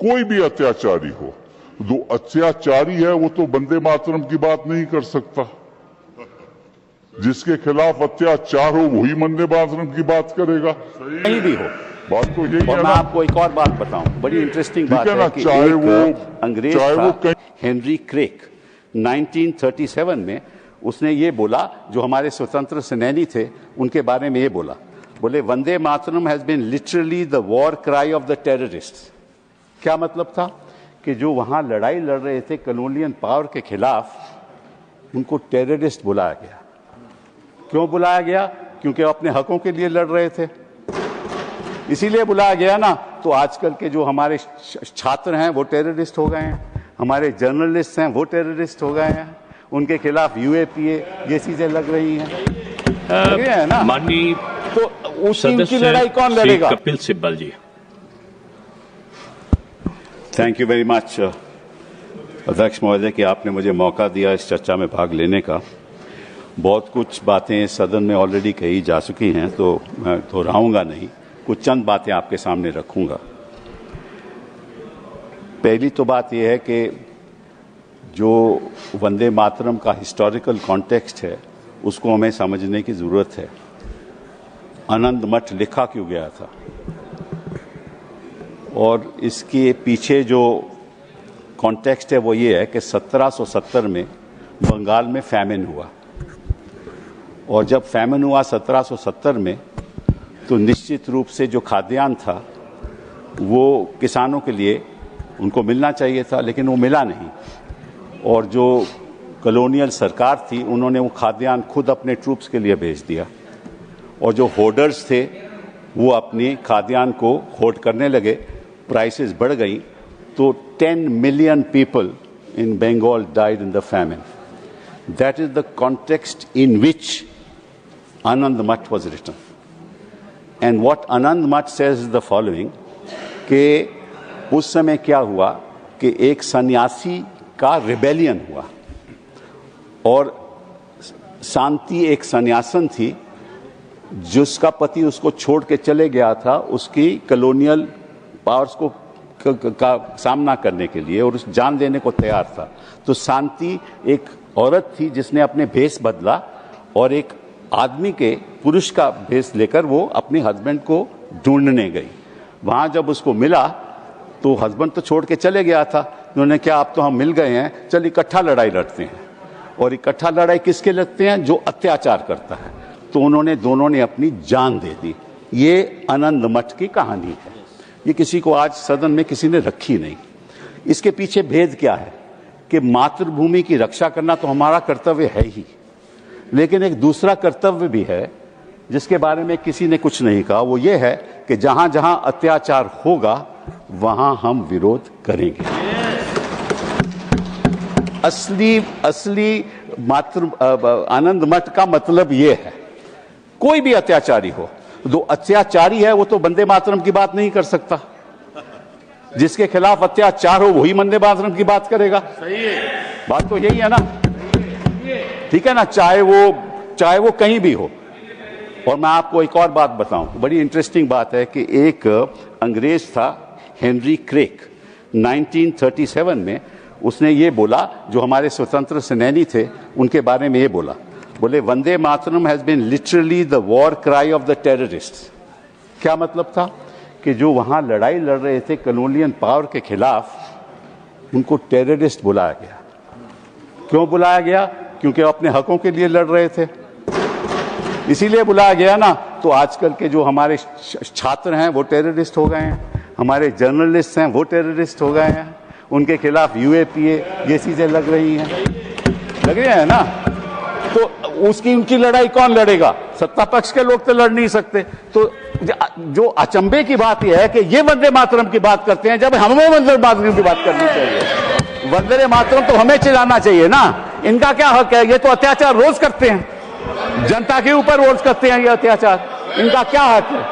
कोई भी अत्याचारी हो, जो अत्याचारी है वो तो वंदे मातरम की बात नहीं कर सकता। जिसके खिलाफ अत्याचार हो वही वंदे मातरम की बात करेगा। कहीं भी हो। बात तो यही है और मैं ना। आपको एक और बात बताऊं, बड़ी इंटरेस्टिंग बात है कि चाहे एक वो अंग्रेज था हेनरी क्रेक 1937 में, उसने ये बोला, जो हमारे स्वतंत्र सेनानी थे उनके बारे में ये बोला, बोले Vande Mataram has been literally the war cry of the terrorists. क्या मतलब था कि जो वहां लड़ाई लड़ रहे थे कॉलोनियल पावर के खिलाफ, उनको टेररिस्ट बुलाया गया। क्यों बुलाया गया? क्योंकि वो अपने हकों के लिए लड़ रहे थे, इसीलिए बुलाया गया ना। तो आजकल के जो हमारे छात्र हैं वो टेररिस्ट हो गए हैं, हमारे जर्नलिस्ट हैं वो टेररिस्ट हो गए हैं, उनके खिलाफ यूएपीए ये चीजें लग रही हैं ना। माननीय तो उनकी लड़ाई कौन लड़ेगा? कपिल सिब्बल जी। थैंक यू वेरी मच अध्यक्ष महोदय कि आपने मुझे मौका दिया इस चर्चा में भाग लेने का। बहुत कुछ बातें सदन में ऑलरेडी कही जा चुकी हैं, तो मैं दोहराऊंगा नहीं, कुछ चंद बातें आपके सामने रखूंगा। पहली तो बात यह है कि जो वंदे मातरम का हिस्टोरिकल कॉन्टेक्स्ट है उसको हमें समझने की जरूरत है। आनंद मठ लिखा क्यों गया था और इसके पीछे जो कॉन्टेक्स्ट है वो ये है कि 1770 में बंगाल में फैमिन हुआ, और जब फैमिन हुआ 1770 में, तो निश्चित रूप से जो खाद्यान्न था वो किसानों के लिए उनको मिलना चाहिए था, लेकिन वो मिला नहीं। और जो कॉलोनियल सरकार थी उन्होंने वो खाद्यान्न खुद अपने ट्रूप्स के लिए भेज दिया, और जो होर्डर्स थे वो अपनी खाद्यान्न को होर्ड करने लगे, प्राइसेस बढ़ गई, तो 10 million people in Bengal died in the famine. That is the context in which Anandamath was written. And what Anandamath says is the following, कि उस समय क्या हुआ कि एक सन्यासी का रिबेलियन हुआ, और शांति एक सन्यासन थी जिसका पति उसको छोड़ के चले गया था उसकी कॉलोनियल पावर्स को का सामना करने के लिए, और उस जान देने को तैयार था। तो शांति एक औरत थी जिसने अपने भेष बदला, और एक आदमी के पुरुष का भेष लेकर वो अपने हस्बैंड को ढूंढने गई। वहां जब उसको मिला तो हस्बैंड तो छोड़ के चले गया था, उन्होंने क्या, अब तो हम मिल गए हैं, चल इकट्ठा लड़ाई लड़ते हैं। और इकट्ठा लड़ाई किसके लड़ते हैं? जो अत्याचार करता है। तो उन्होंने दोनों ने अपनी जान दे दी। ये आनंद मठ की कहानी है, ये किसी को आज सदन में किसी ने रखी नहीं। इसके पीछे भेद क्या है कि मातृभूमि की रक्षा करना तो हमारा कर्तव्य है ही, लेकिन एक दूसरा कर्तव्य भी है जिसके बारे में किसी ने कुछ नहीं कहा, वो ये है कि जहां जहां अत्याचार होगा वहां हम विरोध करेंगे। असली आनंद मठ का मतलब ये है, कोई भी अत्याचारी हो, जो अत्याचारी है वो तो वंदे मातरम की बात नहीं कर सकता। जिसके खिलाफ अत्याचार हो वही वंदे मातरम की बात करेगा। सही है, बात तो यही है ना। ठीक है ना, चाहे वो कहीं भी हो। और मैं आपको एक और बात बताऊं, बड़ी इंटरेस्टिंग बात है कि एक अंग्रेज था हेनरी क्रेक 1937 में, उसने ये बोला, जो हमारे स्वतंत्र सेनानी थे उनके बारे में ये बोला, बोले Vande Mataram has been literally the war cry of the terrorists. क्या मतलब था कि जो वहां लड़ाई लड़ रहे थे कॉलोनियल पावर के खिलाफ, उनको टेररिस्ट बुलाया गया। क्यों बुलाया गया? क्योंकि वो अपने हकों के लिए लड़ रहे थे, इसीलिए बुलाया गया ना। तो आजकल के जो हमारे छात्र हैं वो टेररिस्ट हो गए हैं, हमारे जर्नलिस्ट हैं वो टेररिस्ट हो गए हैं, उनके खिलाफ यूएपीए ये चीजें लग रही हैं ना। तो उनकी लड़ाई कौन लड़ेगा? सत्ता पक्ष के लोग तो लड़ नहीं सकते। तो जो अचंभे की बात यह है कि ये वंदे मातरम की बात करते हैं जब हमें वंदे मातरम की बात करनी चाहिए। वंदे मातरम तो हमें चिल्लाना चाहिए ना। इनका क्या हक है? ये तो अत्याचार रोज करते हैं, जनता के ऊपर रोज करते हैं ये अत्याचार, इनका क्या हक है?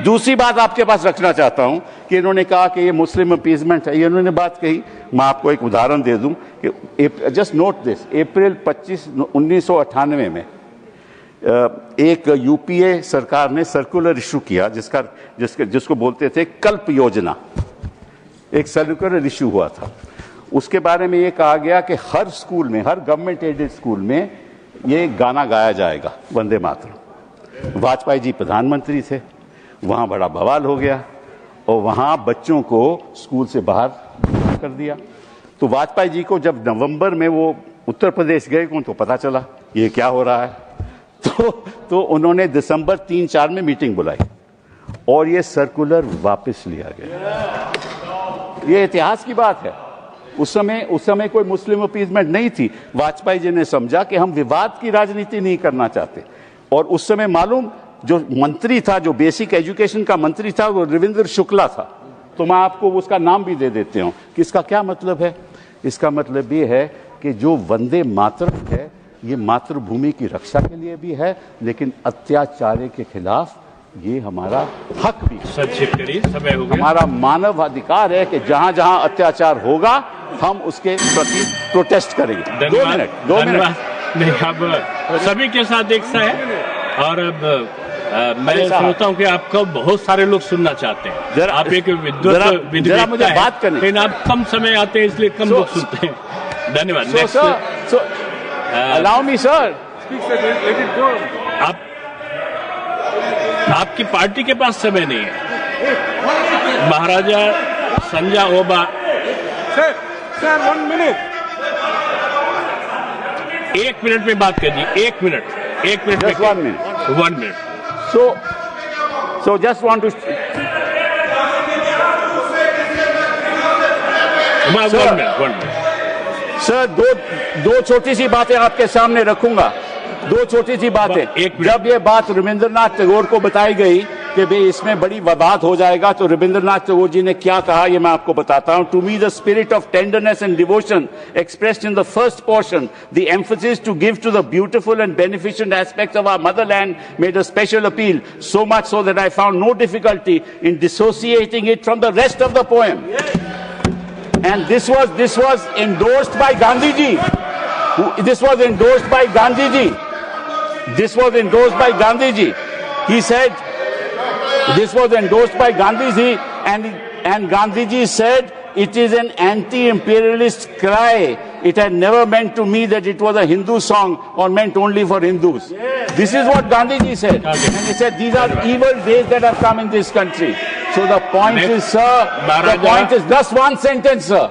दूसरी बात आपके पास रखना चाहता हूं कि इन्होंने कहा कि ये मुस्लिम अपीजमेंट है, ये इन्होंने बात कही। मैं आपको एक उदाहरण दे दूं कि जस्ट नोट दिस, अप्रैल 25, 1998 में एक यूपीए सरकार ने सर्कुलर इशू किया जिसको बोलते थे कल्प योजना। एक सर्कुलर इशू हुआ था, उसके बारे में ये कहा गया कि हर स्कूल में, हर गवर्नमेंट एडेड स्कूल में ये गाना गाया जाएगा, वंदे मातरम। वाजपेयी जी प्रधानमंत्री थे, वहां बड़ा बवाल हो गया और वहां बच्चों को स्कूल से बाहर कर दिया। तो वाजपेयी जी को जब नवंबर में वो उत्तर प्रदेश गए उनको पता चला ये क्या हो रहा है, तो उन्होंने दिसंबर 3-4 में मीटिंग बुलाई और ये सर्कुलर वापस लिया गया। ये इतिहास की बात है। उस समय कोई मुस्लिम अपीजमेंट नहीं थी। वाजपेयी जी ने समझा कि हम विवाद की राजनीति नहीं करना चाहते, और उस समय मालूम जो मंत्री था, जो बेसिक एजुकेशन का मंत्री था, वो रविंद्र शुक्ला था। तो मैं आपको उसका नाम भी दे देती हूं कि इसका क्या मतलब है। इसका मतलब ये है कि जो वंदे मातरम है ये मातृभूमि की रक्षा के लिए भी है, लेकिन अत्याचार के खिलाफ ये हमारा हक भी है। संक्षिप्त करिए, समय हो गया। हमारा मानव अधिकार है कि जहां जहां अत्याचार होगा हम उसके प्रति प्रोटेस्ट करेंगे। 2 मिनट नहीं, अब सभी के साथ एक सा है, और अब मैं सोचता हूँ कि आपको बहुत सारे लोग सुनना चाहते हैं। आप एक विद्वत मुझे बात करनी, लेकिन आप कम समय आते हैं इसलिए कम लोग सुनते हैं। धन्यवाद। अलाउ मी सर, आपकी पार्टी के पास समय नहीं है। महाराजा संजय ओबा सर 1 मिनट, 1 मिनट में बात कीजिए। 1 minute just 1 minute. 1 minute. So just want to. One minute. Sir दो छोटी सी बातें आपके सामने रखूंगा। 2 छोटी सी बातें। जब ये बात रविंद्रनाथ टैगोर को बताई गई कि भाई इसमें बड़ी बात हो जाएगा, तो रविंद्रनाथ टैगोर जी ने क्या कहा ये मैं आपको बताता हूं। To me the spirit of tenderness and devotion expressed in the first portion, the emphasis to give to the beautiful and beneficent aspects of our motherland made a special appeal, so much so that I found no difficulty in dissociating it from the rest of the poem. And this was endorsed by Gandhi ji. This was endorsed by Gandhi ji. This was endorsed by Gandhi ji. He said, this was endorsed by Gandhi ji, and Gandhi ji said, it is an anti-imperialist cry. It had never meant to me that it was a Hindu song or meant only for Hindus. This is what Gandhi ji said. And he said, these are evil days that have come in this country. So the point is, sir, the point is just one sentence, sir.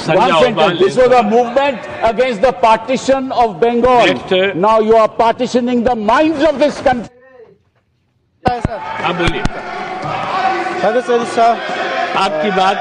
One sentence. This was a movement against the partition of Bengal. Now you are partitioning the minds of this country. आप बोलिए। Sir आपकी बात